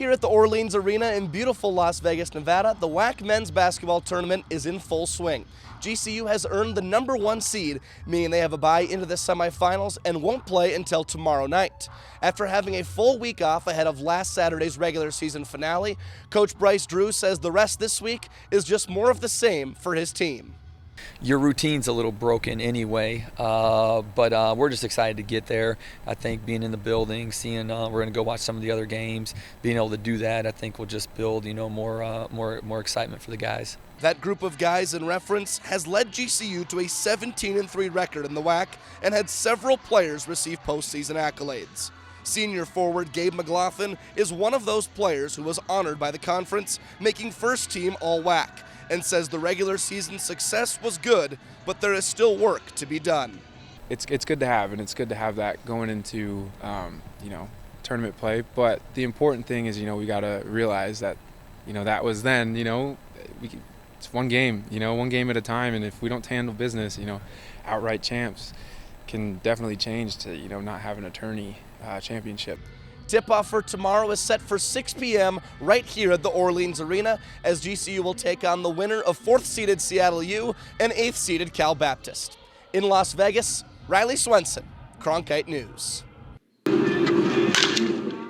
Here at the Orleans Arena in beautiful Las Vegas, Nevada, the WAC men's basketball tournament is in full swing. GCU has earned the #1 seed, meaning they have a bye into the semifinals and won't play until tomorrow night. After having a full week off ahead of last Saturday's regular season finale, Coach Bryce Drew says the rest this week is just more of the same for his team. Your routine's a little broken anyway, but we're just excited to get there. I think being in the building, seeing we're going to go watch some of the other games, being able to do that, I think will just build more excitement for the guys. That group of guys in reference has led GCU to a 17-3 record in the WAC and had several players receive postseason accolades. Senior forward Gabe McLaughlin is one of those players who was honored by the conference, making first team All-WAC, and says the regular season success was good, but there is still work to be done. It's good to have, and it's good to have that going into tournament play. But the important thing is we got to realize that that was then. It's one game, one game at a time, and if we don't handle business, outright champs can definitely change to not having a tourney championship. Tip-off for tomorrow is set for 6 p.m. right here at the Orleans Arena, as GCU will take on the winner of 4th-seeded Seattle U and 8th-seeded Cal Baptist. In Las Vegas, Riley Swenson, Cronkite News.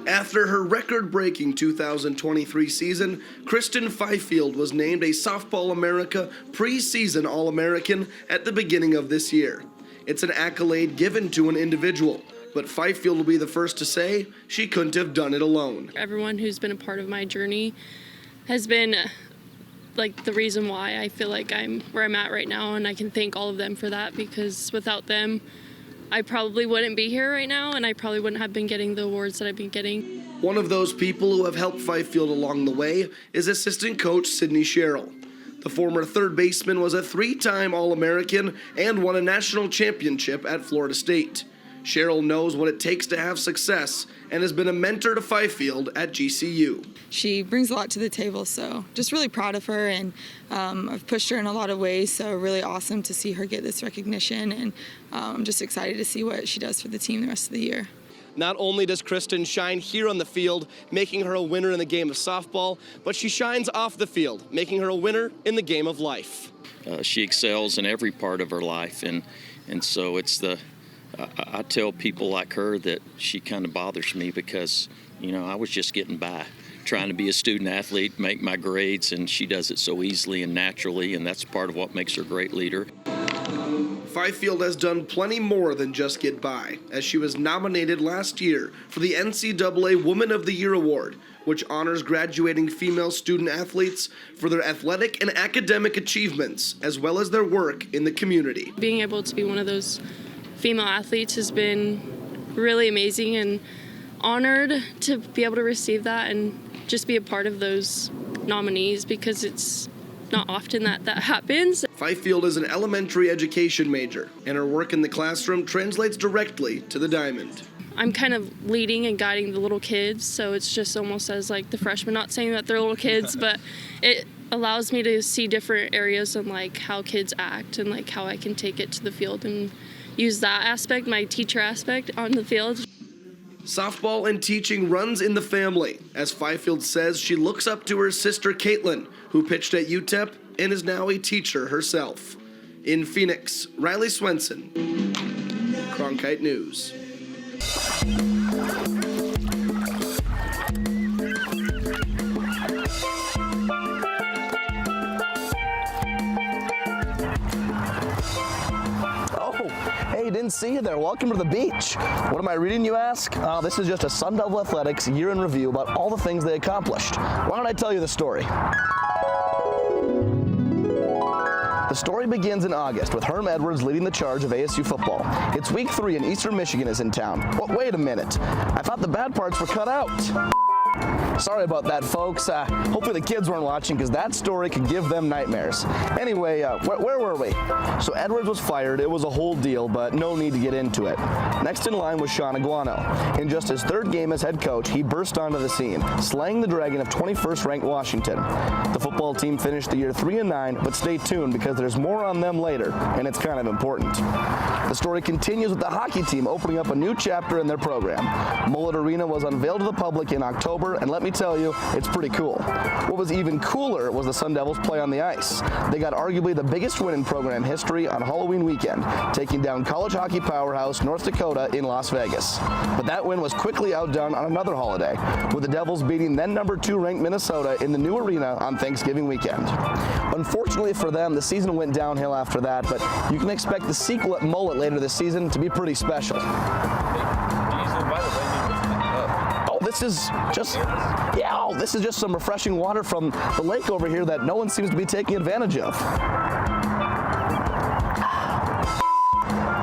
After her record-breaking 2023 season, Kristen Fifield was named a Softball America preseason All-American at the beginning of this year. It's an accolade given to an individual, but Fifield will be the first to say she couldn't have done it alone. Everyone who's been a part of my journey has been the reason why I feel like I'm where I'm at right now, and I can thank all of them for that, because without them, I probably wouldn't be here right now, and I probably wouldn't have been getting the awards that I've been getting. One of those people who have helped Fifield along the way is assistant coach Sydney Sherrill. The former third baseman was a 3-time All-American and won a national championship at Florida State. Sherrill knows what it takes to have success and has been a mentor to Fifield at GCU. She brings a lot to the table, so just really proud of her, and I've pushed her in a lot of ways, so really awesome to see her get this recognition, and I'm just excited to see what she does for the team the rest of the year. Not only does Kristen shine here on the field, making her a winner in the game of softball, but she shines off the field, making her a winner in the game of life. She excels in every part of her life, and so it's I tell people like her that she kind of bothers me, because, I was just getting by, trying to be a student athlete, make my grades, and she does it so easily and naturally, and that's part of what makes her a great leader. Fifield has done plenty more than just get by, as she was nominated last year for the NCAA Woman of the Year Award, which honors graduating female student athletes for their athletic and academic achievements, as well as their work in the community. Being able to be one of those female athletes has been really amazing, and honored to be able to receive that and just be a part of those nominees, because it's not often that happens. Fifield is an elementary education major, and her work in the classroom translates directly to the diamond. I'm kind of leading and guiding the little kids, so it's just almost as the freshmen, not saying that they're little kids, but it allows me to see different areas and how kids act, and how I can take it to the field and use that aspect, my teacher aspect, on the field. Softball and teaching runs in the family. As Fifield says, she looks up to her sister Caitlin, who pitched at UTEP and is now a teacher herself. In Phoenix, Riley Swenson, Cronkite News. Hey, didn't see you there. Welcome to the beach. What am I reading, you ask? This is just a Sun Devil Athletics year in review about all the things they accomplished. Why don't I tell you the story? The story begins in August with Herm Edwards leading the charge of ASU football. It's week 3 and Eastern Michigan is in town. Wait a minute. I thought the bad parts were cut out. Sorry about that, folks. Hopefully the kids weren't watching, because that story could give them nightmares. Anyway, where were we? So Edwards was fired. It was a whole deal, but no need to get into it. Next in line was Sean Aguano. In just his 3rd game as head coach, he burst onto the scene, slaying the Dragon of 21st ranked Washington. The football team finished the year 3-9, but stay tuned, because there's more on them later, and it's kind of important. The story continues with the hockey team opening up a new chapter in their program. Mullet Arena was unveiled to the public in October, and let me me tell you, it's pretty cool. What was even cooler was the Sun Devils' play on the ice. They got arguably the biggest win in program history on Halloween weekend, taking down college hockey powerhouse North Dakota in Las Vegas. But that win was quickly outdone on another holiday, with the Devils beating then number 2 ranked Minnesota in the new arena on Thanksgiving weekend. Unfortunately for them, the season went downhill after that, but you can expect the sequel at Mullet later this season to be pretty special. This is just some refreshing water from the lake over here that no one seems to be taking advantage of.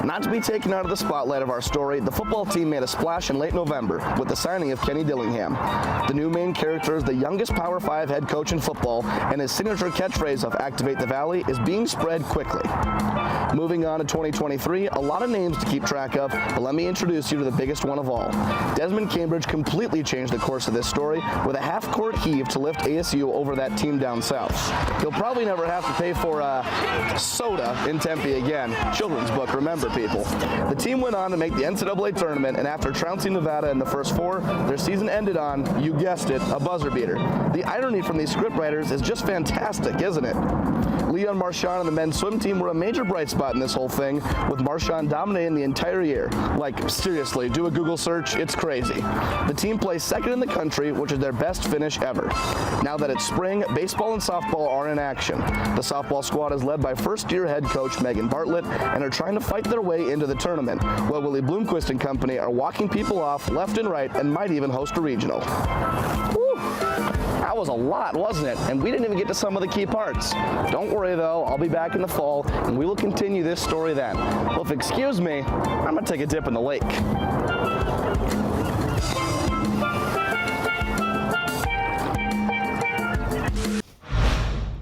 Not to be taken out of the spotlight of our story, the football team made a splash in late November with the signing of Kenny Dillingham. The new main character is the youngest Power 5 head coach in football, and his signature catchphrase of Activate the Valley is being spread quickly. Moving on to 2023, a lot of names to keep track of, but let me introduce you to the biggest one of all. Desmond Cambridge completely changed the course of this story with a half-court heave to lift ASU over that team down south. He'll probably never have to pay for soda in Tempe again. Children's book, remember, people. The team went on to make the NCAA tournament, and after trouncing Nevada in the first 4, their season ended on, you guessed it, a buzzer beater. The irony from these scriptwriters is just fantastic, isn't it? Leon Marchand and the men's swim team were a major bright spot in this whole thing, with Marchand dominating the entire year. Like, seriously, do a Google search, it's crazy. The team plays second in the country, which is their best finish ever. Now that it's spring, baseball and softball are in action. The softball squad is led by first-year head coach Megan Bartlett and are trying to fight their way into the tournament, while Willie Bloomquist and company are walking people off left and right and might even host a regional. Woo. That was a lot, wasn't it? And we didn't even get to some of the key parts. Don't worry though, I'll be back in the fall and we will continue this story then. Well, if excuse me, I'm gonna take a dip in the lake.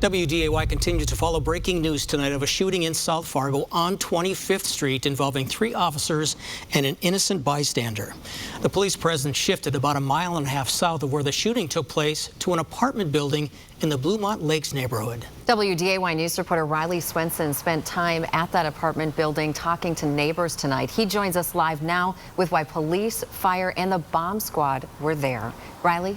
WDAY continues to follow breaking news tonight of a shooting in South Fargo on 25th Street involving 3 officers and an innocent bystander. The police presence shifted about a mile and a half south of where the shooting took place to an apartment building in the Bluemont Lakes neighborhood. WDAY News reporter Riley Swenson spent time at that apartment building talking to neighbors tonight. He joins us live now with why police, fire, and the bomb squad were there. Riley?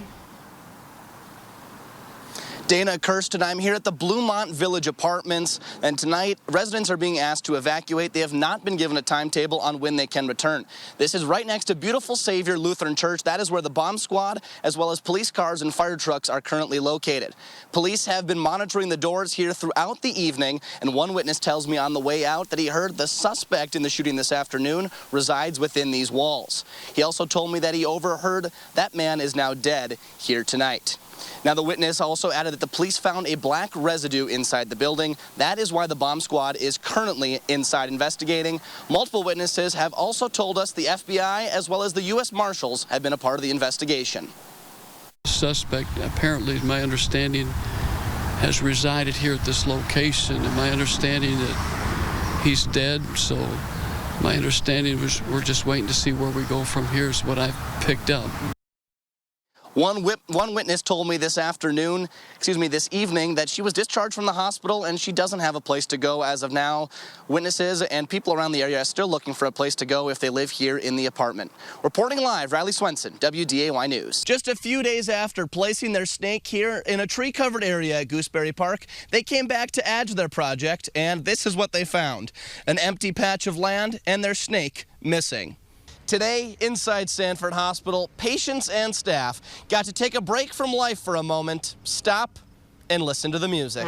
Dana Kirsten, I'm here at the Bluemont Village Apartments, and tonight residents are being asked to evacuate. They have not been given a timetable on when they can return. This is right next to Beautiful Savior Lutheran Church. That is where the bomb squad, as well as police cars and fire trucks, are currently located. Police have been monitoring the doors here throughout the evening, and one witness tells me on the way out that he heard the suspect in the shooting this afternoon resides within these walls. He also told me that he overheard that man is now dead here tonight. Now, the witness also added that the police found a black residue inside the building. That is why the bomb squad is currently inside investigating. Multiple witnesses have also told us the FBI as well as the U.S. Marshals have been a part of the investigation. The suspect, apparently, my understanding, has resided here at this location, and my understanding that he's dead, so my understanding was we're just waiting to see where we go from here is what I've picked up. One witness told me this evening, that she was discharged from the hospital and she doesn't have a place to go as of now. Witnesses and people around the area are still looking for a place to go if they live here in the apartment. Reporting live, Riley Swenson, WDAY News. Just a few days after placing their snake here in a tree-covered area at Gooseberry Park, they came back to add to their project, and this is what they found: an empty patch of land and their snake missing. Today, inside Sanford Hospital, patients and staff got to take a break from life for a moment, stop, and listen to the music.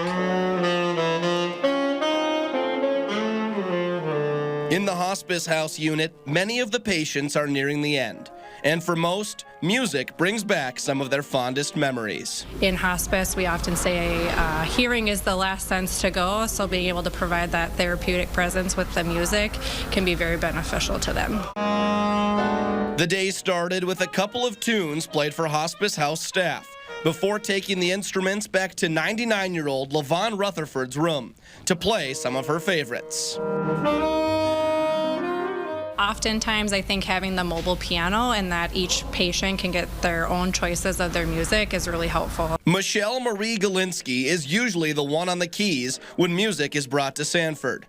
In the hospice house unit, many of the patients are nearing the end. And for most, music brings back some of their fondest memories. In hospice, we often say hearing is the last sense to go, so being able to provide that therapeutic presence with the music can be very beneficial to them. The day started with a couple of tunes played for hospice house staff before taking the instruments back to 99-year-old LaVon Rutherford's room to play some of her favorites. Oftentimes, I think having the mobile piano and that each patient can get their own choices of their music is really helpful. Michelle Marie Galinsky is usually the one on the keys when music is brought to Sanford.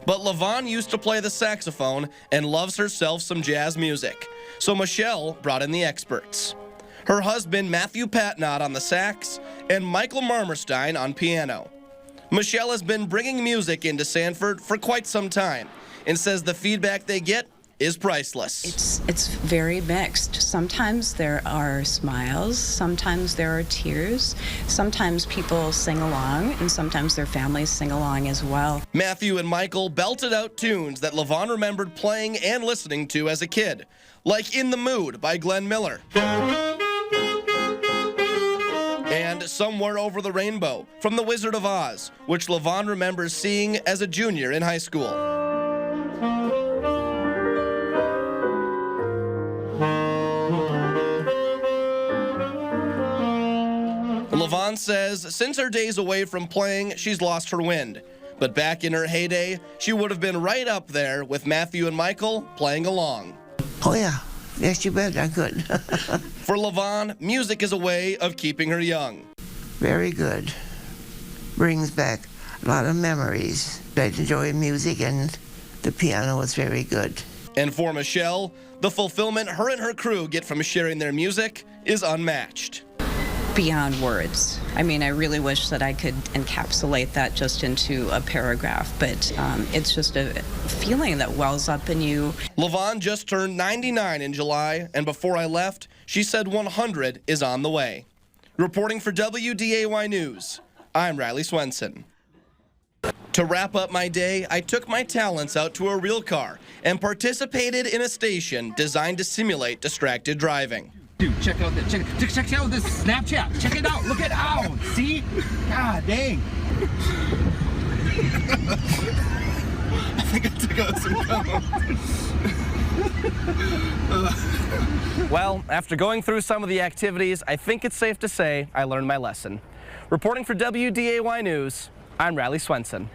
But LaVon used to play the saxophone and loves herself some jazz music. So Michelle brought in the experts. her husband Matthew Patnod on the sax, and Michael Marmerstein on piano. Michelle has been bringing music into Sanford for quite some time and says the feedback they get is priceless. It's very mixed. Sometimes there are smiles, sometimes there are tears, sometimes people sing along, and sometimes their families sing along as well. Matthew and Michael belted out tunes that LaVon remembered playing and listening to as a kid, like In the Mood by Glenn Miller. And Somewhere Over the Rainbow from The Wizard of Oz, which LaVon remembers seeing as a junior in high school. LaVon says since her days away from playing, she's lost her wind. But back in her heyday, she would have been right up there with Matthew and Michael playing along. Oh, yeah. Yes, you bet I could. For LaVon, music is a way of keeping her young. Very good. Brings back a lot of memories. I enjoy music, and the piano was very good. And for Michelle, the fulfillment her and her crew get from sharing their music is unmatched. Beyond words. I mean, I really wish that I could encapsulate that just into a paragraph, but it's just a feeling that wells up in you. LaVon just turned 99 in July, and before I left, she said 100 is on the way. Reporting for WDAY News, I'm Riley Swenson. To wrap up my day, I took my talents out to a real car and participated in a station designed to simulate distracted driving. Dude, check out this Snapchat. Check it out. Look at out. See? God dang. I think I took out some gum. Well, after going through some of the activities, I think it's safe to say I learned my lesson. Reporting for WDAY News, I'm Riley Swenson.